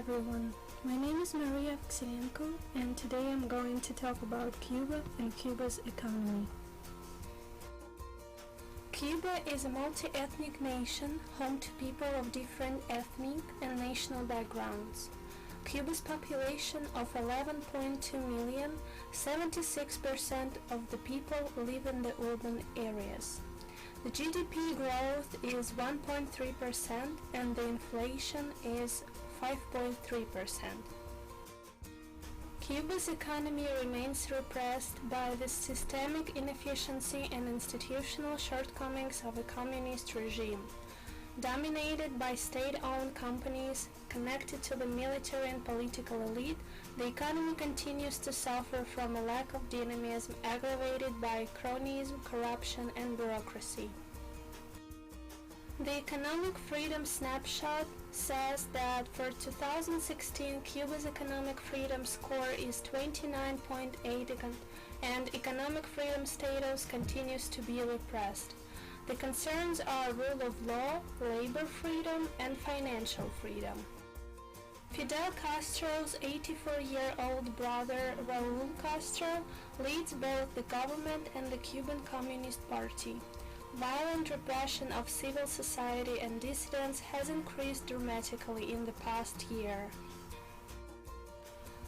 everyone, my name is Maria Vxilenko, and today I'm going to talk about Cuba and Cuba's economy. Cuba is a multi-ethnic nation, home to people of different ethnic and national backgrounds. Cuba's population of 11.2 million, 76% of the people live in the urban areas. The GDP growth is 1.3% and the inflation is 5.3%. Cuba's economy remains repressed by the systemic inefficiency and institutional shortcomings of a communist regime. Dominated by state-owned companies connected to the military and political elite, the economy continues to suffer from a lack of dynamism aggravated by cronyism, corruption, and bureaucracy. The Economic Freedom Snapshot says that for 2016, Cuba's economic freedom score is 29.8 and economic freedom status continues to be repressed. The concerns are rule of law, labor freedom, and financial freedom. Fidel Castro's 84-year-old brother Raúl Castro leads both the government and the Cuban Communist Party. Violent repression of civil society and dissidents has increased dramatically in the past year.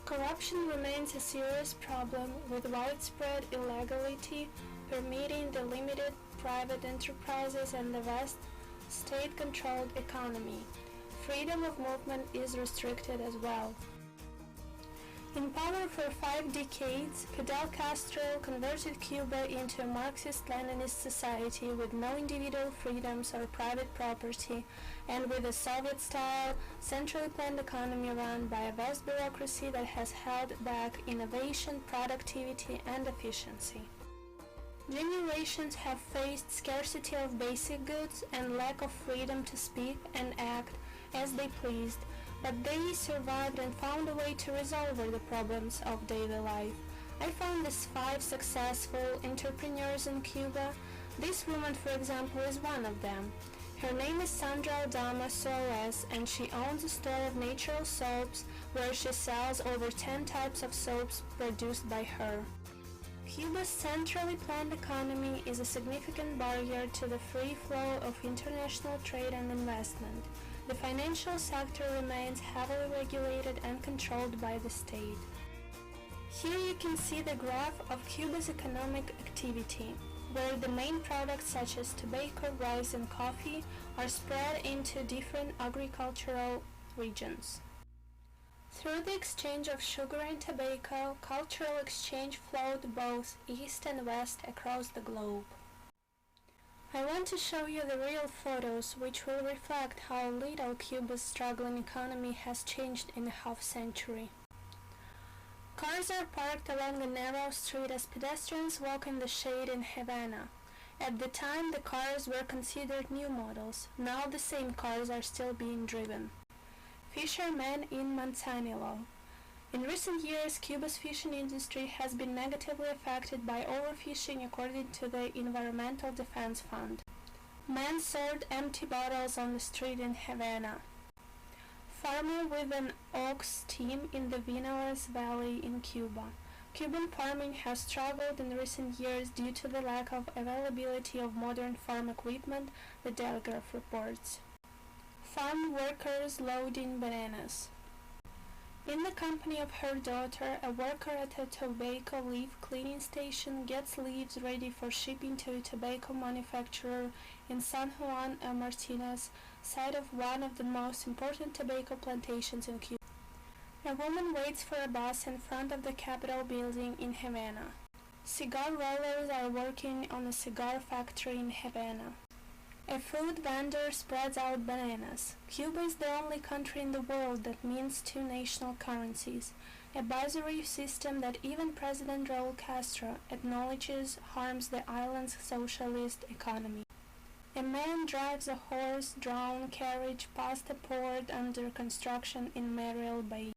Corruption remains a serious problem, with widespread illegality permeating the limited private enterprises and the vast state-controlled economy. Freedom of movement is restricted as well. In power for 5 decades, Fidel Castro converted Cuba into a Marxist-Leninist society with no individual freedoms or private property, and with a Soviet-style, centrally planned economy run by a vast bureaucracy that has held back innovation, productivity, and efficiency. Generations have faced scarcity of basic goods and lack of freedom to speak and act as they pleased, but they survived and found a way to resolve the problems of daily life. I found these 5 successful entrepreneurs in Cuba. This woman, for example, is one of them. Her name is Sandra Aldama Soares, and she owns a store of natural soaps where she sells over 10 types of soaps produced by her. Cuba's centrally planned economy is a significant barrier to the free flow of international trade and investment. The financial sector remains heavily regulated and controlled by the state. Here you can see the graph of Cuba's economic activity, where the main products such as tobacco, rice, and coffee are spread into different agricultural regions. Through the exchange of sugar and tobacco, cultural exchange flowed both east and west across the globe. I want to show you the real photos, which will reflect how little Cuba's struggling economy has changed in a half-century. Cars are parked along a narrow street as pedestrians walk in the shade in Havana. At the time, the cars were considered new models. Now the same cars are still being driven. Fishermen in Manzanillo. In recent years, Cuba's fishing industry has been negatively affected by overfishing according to the Environmental Defense Fund. Men sold empty bottles on the street in Havana. Farmer with an ox team in the Vinales Valley in Cuba. Cuban farming has struggled in recent years due to the lack of availability of modern farm equipment, the Telegraph reports. Farm workers loading bananas. In the company of her daughter, a worker at a tobacco leaf cleaning station gets leaves ready for shipping to a tobacco manufacturer in San Juan Martinez, site of one of the most important tobacco plantations in Cuba. A woman waits for a bus in front of the Capitol building in Havana. Cigar rollers are working on a cigar factory in Havana. A fruit vendor spreads out bananas. Cuba is the only country in the world that mints 2 national currencies, a bizarre system that even President Raúl Castro acknowledges harms the island's socialist economy. A man drives a horse-drawn carriage past a port under construction in Mariel Bay.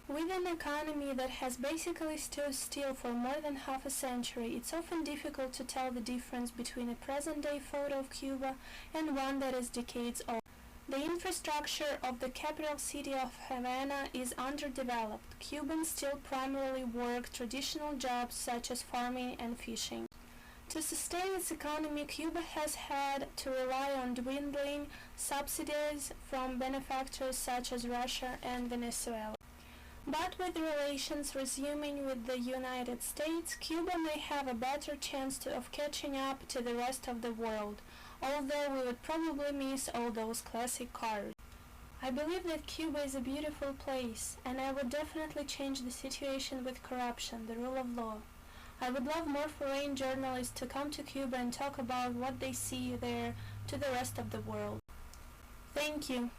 With an economy that has basically stood still for more than half a century, it's often difficult to tell the difference between a present-day photo of Cuba and one that is decades old. The infrastructure of the capital city of Havana is underdeveloped. Cubans still primarily work traditional jobs such as farming and fishing. To sustain its economy, Cuba has had to rely on dwindling subsidies from benefactors such as Russia and Venezuela. But with relations resuming with the United States, Cuba may have a better chance of catching up to the rest of the world, although we would probably miss all those classic cars. I believe that Cuba is a beautiful place, and I would definitely change the situation with corruption, the rule of law. I would love more foreign journalists to come to Cuba and talk about what they see there to the rest of the world. Thank you.